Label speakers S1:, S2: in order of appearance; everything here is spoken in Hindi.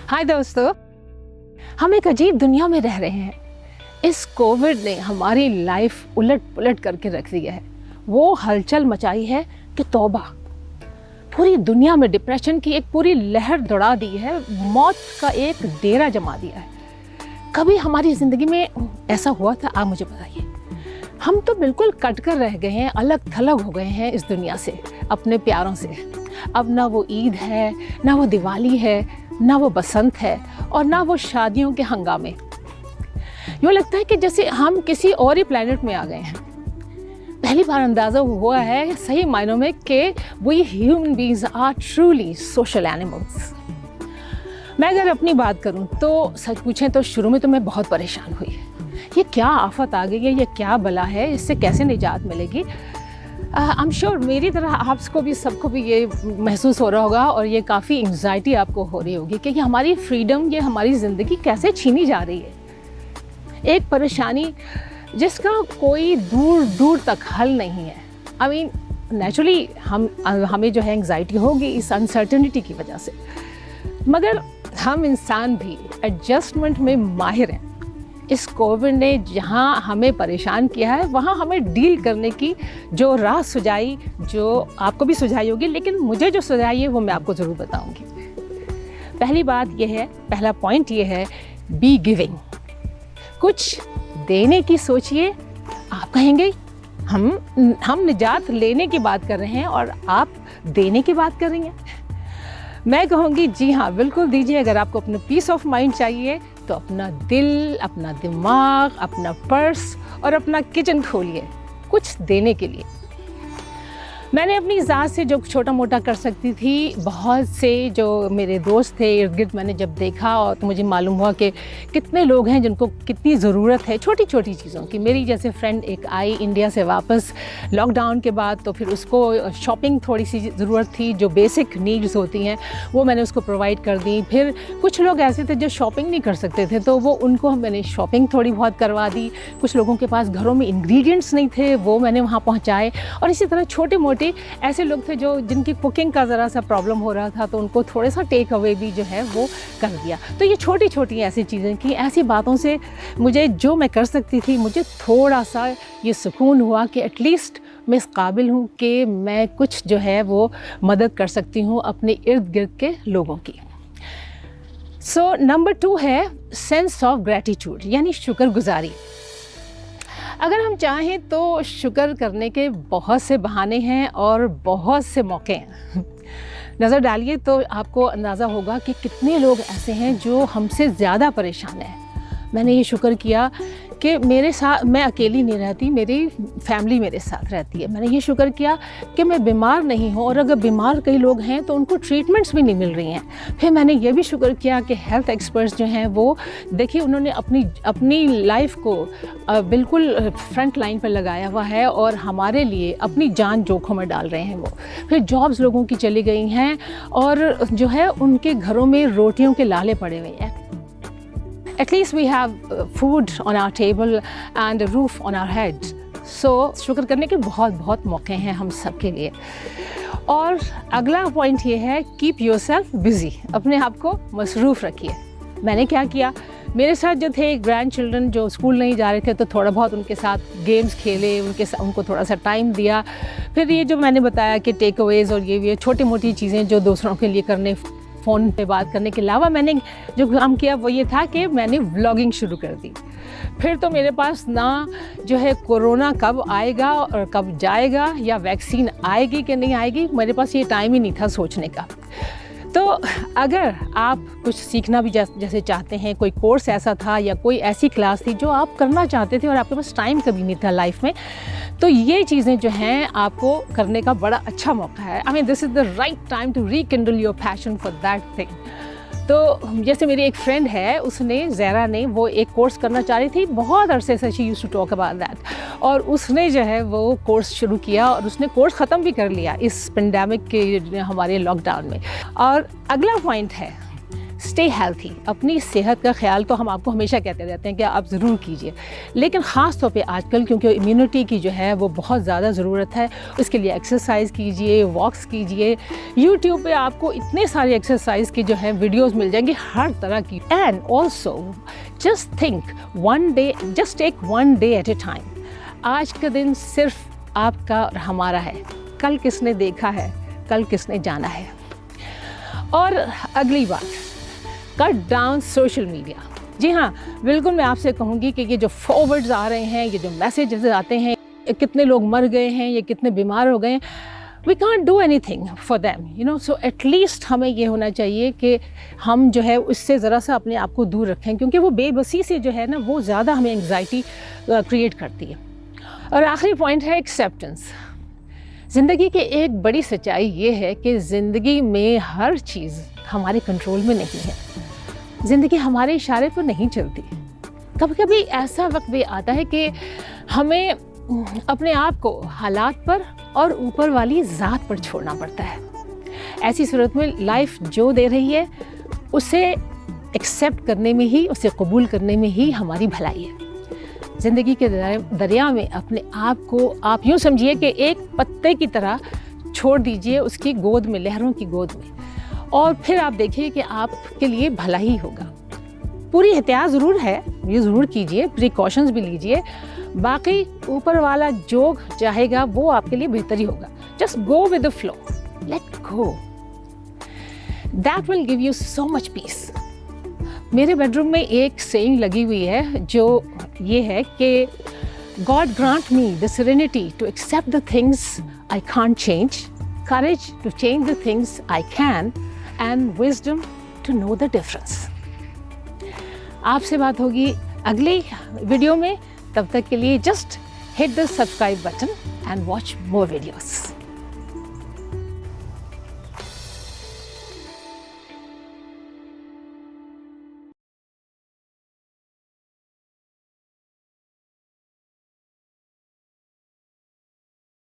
S1: हाय दोस्तों, हम एक अजीब दुनिया में रह रहे हैं। इस कोविड ने हमारी लाइफ उलट पुलट करके रख दिया है। वो हलचल मचाई है कि तौबा, पूरी दुनिया में डिप्रेशन की एक पूरी लहर दौड़ा दी है। मौत का एक डेरा जमा दिया है। कभी हमारी ज़िंदगी में ऐसा हुआ था? आप मुझे बताइए। हम तो बिल्कुल कट कर रह गए हैं, अलग थलग हो गए हैं इस दुनिया से, अपने प्यारों से। अब ना वो ईद है, ना वो दिवाली है, ना वो बसंत है और ना वो शादियों के हंगामे। यूँ लगता है कि जैसे हम किसी और ही प्लेनेट में आ गए हैं। पहली बार अंदाज़ा हुआ है सही मायनों में कि we human beings are truly social animals. मैं अगर अपनी बात करूं तो सच पूछें तो शुरू में तो मैं बहुत परेशान हुई। ये क्या आफत आ गई है, ये क्या बला है, इससे कैसे निजात मिलेगी। आई एम श्योर मेरी तरह आपको भी, सबको भी ये महसूस हो रहा होगा और ये काफ़ी एंग्जाइटी आपको हो रही होगी कि ये हमारी फ्रीडम, ये हमारी ज़िंदगी कैसे छीनी जा रही है। एक परेशानी जिसका कोई दूर दूर तक हल नहीं है। आई मीन नेचुरली हमें जो है एंग्जाइटी होगी इस अनसर्टेनिटी की वजह से, मगर हम इंसान भी एडजस्टमेंट में माहिर हैं। इस कोविड ने जहाँ हमें परेशान किया है वहाँ हमें डील करने की जो राह सुझाई, जो आपको भी सुझाई होगी, लेकिन मुझे जो सुझाई है वो मैं आपको ज़रूर बताऊँगी। पहली बात ये है, पहला पॉइंट ये है, बी गिविंग। कुछ देने की सोचिए। आप कहेंगे हम निजात लेने की बात कर रहे हैं और आप देने की बात कर रही हैं। मैं कहूँगी जी हाँ, बिल्कुल दीजिए। अगर आपको अपना पीस ऑफ माइंड चाहिए तो अपना दिल, अपना दिमाग, अपना पर्स और अपना किचन खोलिए कुछ देने के लिए। मैंने अपनी ज़ात से जो छोटा मोटा कर सकती थी, बहुत से जो मेरे दोस्त थे इर्द गिर्द, मैंने जब देखा और तो मुझे मालूम हुआ कि कितने लोग हैं जिनको कितनी ज़रूरत है छोटी छोटी चीज़ों की। मेरी जैसे फ्रेंड एक आई इंडिया से वापस लॉकडाउन के बाद, तो फिर उसको शॉपिंग थोड़ी सी ज़रूरत थी, जो बेसिक नीड्स होती हैं वो मैंने उसको प्रोवाइड कर दी। फिर कुछ लोग ऐसे थे जो शॉपिंग नहीं कर सकते थे, तो वो उनको मैंने शॉपिंग थोड़ी बहुत करवा दी। कुछ लोगों के पास घरों में इंग्रेडिएंट्स नहीं थे, वो मैंने वहाँ पहुँचाए। और इसी तरह छोटे मोटे ऐसे लोग थे जो जिनकी कुकिंग का ज़रा सा प्रॉब्लम हो रहा था, तो उनको थोड़ा सा टेक अवे भी जो है वो कर दिया। तो ये छोटी छोटी ऐसी चीज़ें की, ऐसी बातों से मुझे जो मैं कर सकती थी, मुझे थोड़ा सा ये सुकून हुआ कि एटलीस्ट मैं इस काबिल हूँ कि मैं कुछ जो है वो मदद कर सकती हूँ अपने इर्द गिर्द के लोगों की। सो नंबर 2 है सेंस ऑफ ग्रैटिट्यूड, यानी शुक्रगुजारी। अगर हम चाहें तो शुक्र करने के बहुत से बहाने हैं और बहुत से मौके हैं। नज़र डालिए तो आपको अंदाज़ा होगा कि कितने लोग ऐसे हैं जो हमसे ज़्यादा परेशान हैं। मैंने ये शुक्र किया कि मेरे साथ मैं अकेली नहीं रहती, मेरी फैमिली मेरे साथ रहती है। मैंने ये शुक्र किया कि मैं बीमार नहीं हूँ, और अगर बीमार कई लोग हैं तो उनको ट्रीटमेंट्स भी नहीं मिल रही हैं। फिर मैंने ये भी शुक्र किया कि हेल्थ एक्सपर्ट्स जो हैं वो देखिए उन्होंने अपनी लाइफ को बिल्कुल फ्रंट लाइन पर लगाया हुआ है और हमारे लिए अपनी जान जोखिम में डाल रहे हैं वो। फिर जॉब्स लोगों की चली गई हैं और जो है उनके घरों में रोटियों के लाले पड़े हुए हैं। At least we have food on our table and a roof on our head. So शुक्र करने के बहुत बहुत मौके हैं हम सब के लिए। और अगला पॉइंट ये है, कीप योरसेल्फ बिजी। अपने आप को मसरूफ़ रखिए। मैंने क्या किया, मेरे साथ जो थे ग्रैंड चिल्ड्रन जो स्कूल नहीं जा रहे थे, तो थोड़ा बहुत उनके साथ गेम्स खेले, उनको थोड़ा सा टाइम दिया। फिर ये जो मैंने बताया कि टेक अवेज़ और ये छोटी मोटी चीज़ें जो दूसरों के लिए करने, फ़ोन पे बात करने के अलावा मैंने जो काम किया वो ये था कि मैंने व्लॉगिंग शुरू कर दी। फिर तो मेरे पास ना जो है कोरोना कब आएगा और कब जाएगा, या वैक्सीन आएगी कि नहीं आएगी, मेरे पास ये टाइम ही नहीं था सोचने का। तो अगर आप कुछ सीखना भी जैसे चाहते हैं, कोई कोर्स ऐसा था या कोई ऐसी क्लास थी जो आप करना चाहते थे और आपके पास टाइम कभी नहीं था लाइफ में, तो ये चीज़ें जो हैं आपको करने का बड़ा अच्छा मौका है। I mean this is the right time to rekindle your passion for that thing. तो जैसे मेरी एक फ्रेंड है, उसने ज़हरा ने वो एक कोर्स करना चाह रही थी, बहुत अरसे से she used to talk about that, और उसने जो है वो कोर्स शुरू किया और उसने कोर्स ख़त्म भी कर लिया इस पेंडेमिक के हमारे लॉकडाउन में। और अगला पॉइंट है स्टे हेल्थी। अपनी सेहत का ख्याल तो हम आपको हमेशा कहते रहते हैं कि आप ज़रूर कीजिए, लेकिन ख़ास तौर पे आजकल क्योंकि इम्यूनिटी की जो है वो बहुत ज़्यादा ज़रूरत है, उसके लिए एक्सरसाइज कीजिए, वॉक्स कीजिए। यूट्यूब पे आपको इतने सारे एक्सरसाइज की जो है वीडियोज़ मिल जाएंगी हर तरह की। And also just think one day, just take one day at a time. आज का दिन सिर्फ आपका और हमारा है, कल किसने देखा है, कल किसने जाना है। और अगली बात, कट डाउन सोशल मीडिया। जी हाँ, बिल्कुल मैं आपसे कहूँगी कि ये जो फॉरवर्ड्स आ रहे हैं, ये जो मैसेजेस आते हैं, कितने लोग मर गए हैं, ये कितने बीमार हो गए हैं, we can't do anything for them, you know. So at least हमें ये होना चाहिए कि हम जो है उससे ज़रा सा अपने आप को दूर रखें, क्योंकि वो बेबसी से जो है ना वो ज़्यादा हमें एंग्जाइटी क्रिएट करती है। और आखिरी पॉइंट है एक्सेप्टेंस। ज़िंदगी की एक बड़ी सच्चाई ये है कि ज़िंदगी में हर चीज़ हमारे कंट्रोल में नहीं है। ज़िंदगी हमारे इशारे पर नहीं चलती। कभी कभी ऐसा वक्त भी आता है कि हमें अपने आप को हालात पर और ऊपर वाली ज़ात पर छोड़ना पड़ता है। ऐसी सूरत में लाइफ जो दे रही है उसे एक्सेप्ट करने में ही, उसे कबूल करने में ही हमारी भलाई है। ज़िंदगी के दरिया में अपने आप को आप यूँ समझिए कि एक पत्ते की तरह छोड़ दीजिए उसकी गोद में, लहरों की गोद में, और फिर आप देखिए कि आपके लिए भला ही होगा। पूरी एहतियात ज़रूर है, ये ज़रूर कीजिए, प्रिकॉशंस भी लीजिए, बाकी ऊपर वाला जो चाहेगा वो आपके लिए बेहतर ही होगा। Just go with the flow, let go, that will give you so much peace. मेरे बेडरूम में एक सेइंग लगी हुई है जो ये है कि God grant me the serenity to accept the things I can't change, courage to change the things I can, and wisdom to know the difference. आपसे बात होगी अगली वीडियो में, तब तक के लिए just hit the subscribe button and watch more videos.